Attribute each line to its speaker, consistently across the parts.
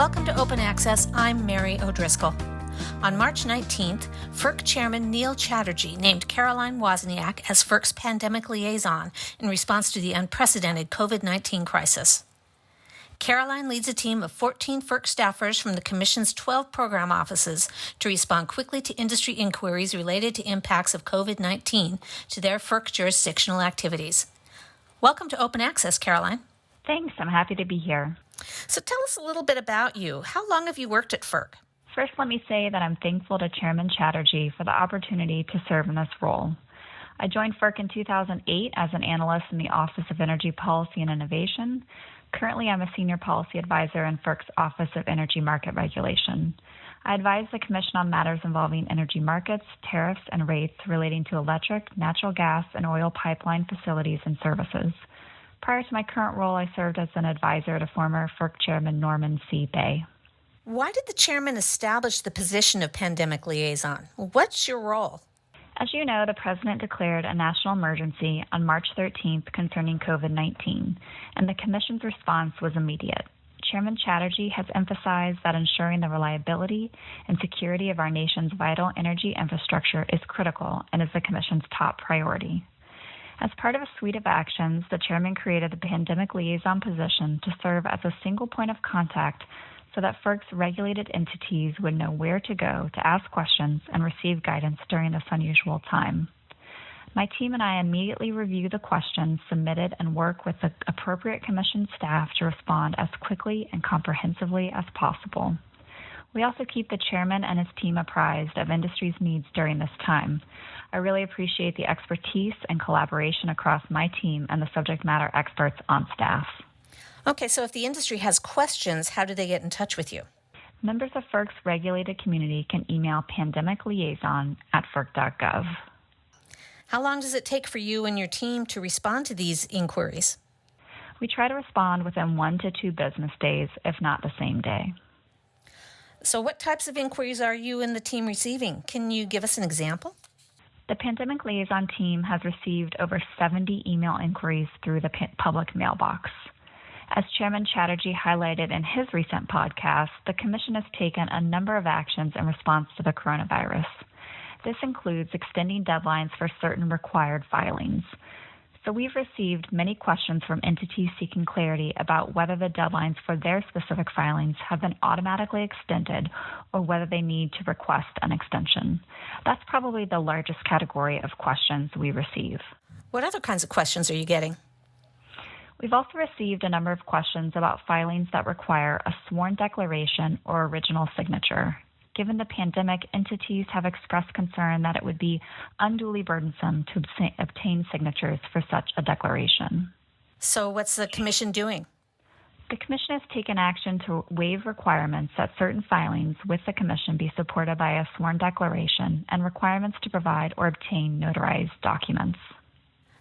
Speaker 1: Welcome to Open Access. I'm Mary O'Driscoll. On March 19th, FERC Chairman Neil Chatterjee named Caroline Wozniak as FERC's pandemic liaison in response to the unprecedented COVID-19 crisis. Caroline leads a team of 14 FERC staffers from the Commission's 12 program offices to respond quickly to industry inquiries related to impacts of COVID-19 to their FERC jurisdictional activities. Welcome to Open Access, Caroline.
Speaker 2: Thanks. I'm happy to be here.
Speaker 1: So tell us a little bit about you. How long have you worked at FERC?
Speaker 2: First, let me say that I'm thankful to Chairman Chatterjee for the opportunity to serve in this role. I joined FERC in 2008 as an analyst in the Office of Energy Policy and Innovation. Currently, I'm a senior policy advisor in FERC's Office of Energy Market Regulation. I advise the Commission on matters involving energy markets, tariffs, and rates relating to electric, natural gas, and oil pipeline facilities and services. Prior to my current role, I served as an advisor to former FERC Chairman Norman C. Bay.
Speaker 1: Why did the chairman establish the position of pandemic liaison? What's your role?
Speaker 2: As you know, the President declared a national emergency on March 13th concerning COVID-19, and the Commission's response was immediate. Chairman Chatterjee has emphasized that ensuring the reliability and security of our nation's vital energy infrastructure is critical and is the Commission's top priority. As part of a suite of actions, the Chairman created the pandemic liaison position to serve as a single point of contact so that FERC's regulated entities would know where to go to ask questions and receive guidance during this unusual time. My team and I immediately review the questions submitted and work with the appropriate Commission staff to respond as quickly and comprehensively as possible. We also keep the Chairman and his team apprised of industry's needs during this time. I really appreciate the expertise and collaboration across my team and the subject matter experts on staff.
Speaker 1: Okay, so if the industry has questions, how do they get in touch with you?
Speaker 2: Members of FERC's regulated community can email pandemicliaison@ferc.gov.
Speaker 1: How long does it take for you and your team to respond to these inquiries?
Speaker 2: We try to respond within 1 to 2 business days, if not the same day.
Speaker 1: So what types of inquiries are you and the team receiving? Can you give us an example?
Speaker 2: The Pandemic Liaison team has received over 70 email inquiries through the public mailbox. As Chairman Chatterjee highlighted in his recent podcast, the Commission has taken a number of actions in response to the coronavirus. This includes extending deadlines for certain required filings. So we've received many questions from entities seeking clarity about whether the deadlines for their specific filings have been automatically extended or whether they need to request an extension. That's probably the largest category of questions we receive.
Speaker 1: What other kinds of questions are you getting?
Speaker 2: We've also received a number of questions about filings that require a sworn declaration or original signature. Given the pandemic, entities have expressed concern that it would be unduly burdensome to obtain signatures for such a declaration.
Speaker 1: So what's the Commission doing?
Speaker 2: The Commission has taken action to waive requirements that certain filings with the Commission be supported by a sworn declaration and requirements to provide or obtain notarized documents.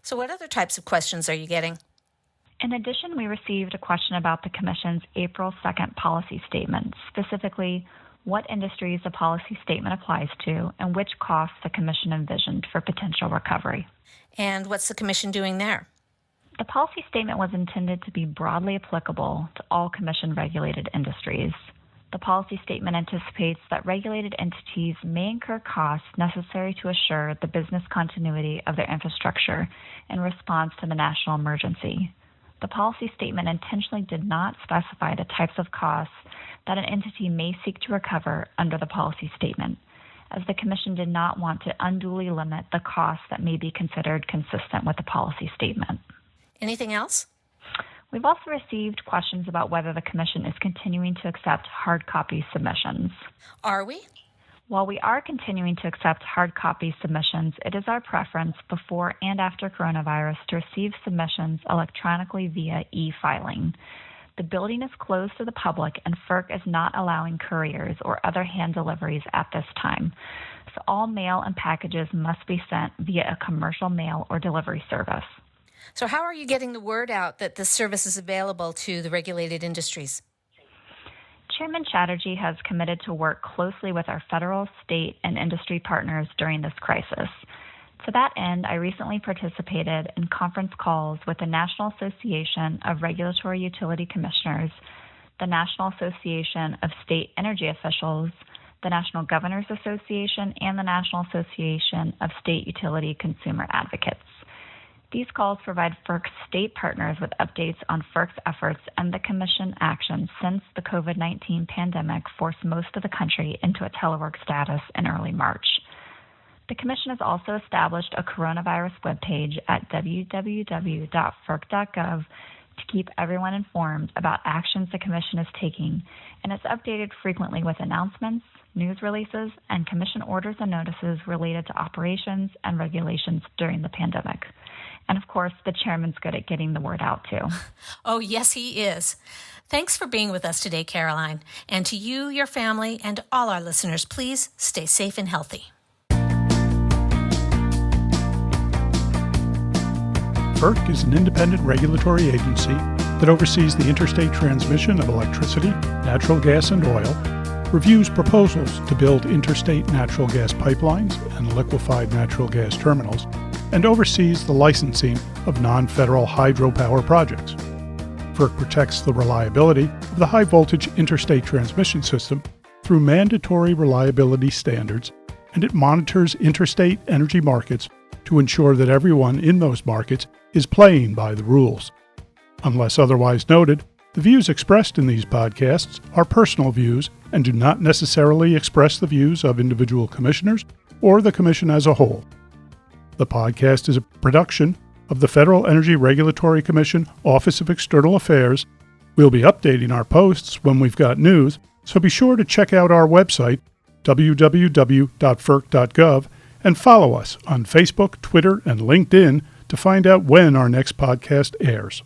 Speaker 1: So what other types of questions are you getting?
Speaker 2: In addition, we received a question about the Commission's April 2nd policy statement, specifically what industries the policy statement applies to and which costs the Commission envisioned for potential recovery.
Speaker 1: And what's the Commission doing there?
Speaker 2: The policy statement was intended to be broadly applicable to all Commission-regulated industries. The policy statement anticipates that regulated entities may incur costs necessary to assure the business continuity of their infrastructure in response to the national emergency. The policy statement intentionally did not specify the types of costs that an entity may seek to recover under the policy statement, as the Commission did not want to unduly limit the costs that may be considered consistent with the policy statement.
Speaker 1: Anything else?
Speaker 2: We've also received questions about whether the Commission is continuing to accept hard copy submissions.
Speaker 1: Are we?
Speaker 2: While we are continuing to accept hard copy submissions, it is our preference before and after coronavirus to receive submissions electronically via e-filing. The building is closed to the public, and FERC is not allowing couriers or other hand deliveries at this time. So all mail and packages must be sent via a commercial mail or delivery service.
Speaker 1: So how are you getting the word out that this service is available to the regulated industries?
Speaker 2: Chairman Chatterjee has committed to work closely with our federal, state, and industry partners during this crisis. To that end, I recently participated in conference calls with the National Association of Regulatory Utility Commissioners, the National Association of State Energy Officials, the National Governors Association, and the National Association of State Utility Consumer Advocates. These calls provide FERC's state partners with updates on FERC's efforts and the Commission actions since the COVID-19 pandemic forced most of the country into a telework status in early March. The Commission has also established a coronavirus webpage at www.ferc.gov to keep everyone informed about actions the Commission is taking, and it's updated frequently with announcements, news releases, and Commission orders and notices related to operations and regulations during the pandemic. And of course, the chairman's good at getting the word out too.
Speaker 1: Oh, yes, he is. Thanks for being with us today, Caroline. And to you, your family, and all our listeners, please stay safe and healthy.
Speaker 3: FERC is an independent regulatory agency that oversees the interstate transmission of electricity, natural gas, and oil, reviews proposals to build interstate natural gas pipelines and liquefied natural gas terminals, and oversees the licensing of non-federal hydropower projects. FERC protects the reliability of the high-voltage interstate transmission system through mandatory reliability standards, and it monitors interstate energy markets to ensure that everyone in those markets is playing by the rules. Unless otherwise noted, the views expressed in these podcasts are personal views and do not necessarily express the views of individual commissioners or the Commission as a whole. The podcast is a production of the Federal Energy Regulatory Commission Office of External Affairs. We'll be updating our posts when we've got news, so be sure to check out our website, www.ferc.gov, and follow us on Facebook, Twitter, and LinkedIn to find out when our next podcast airs.